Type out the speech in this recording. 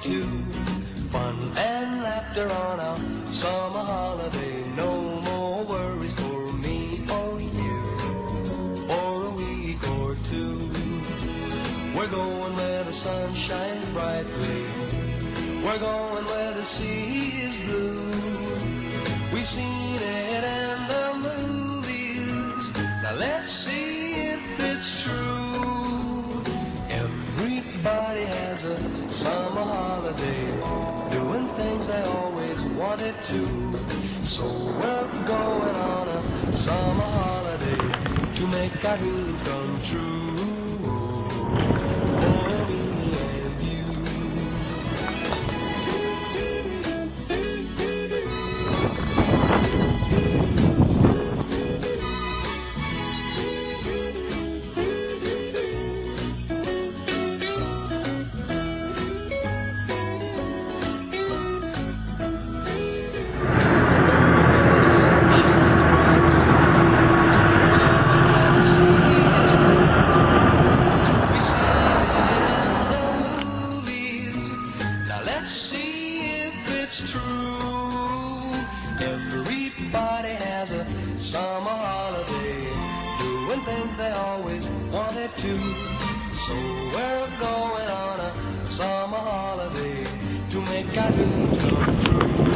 to. Fun and laughter on our summer holiday. No more worries for me or you for a week or two. We're going where the sun shines brightly. We're going where the sea is blue. We've seen it in the movies. Now let's see if it's true. Everybody has a summer holiday, doing things they always wanted to. So we're going on a summer holiday to make our dreams come true. For me and you. Let's see if it's true. Everybody has a summer holiday, doing things they always wanted to. So we're going on a summer holiday to make our dreams come true.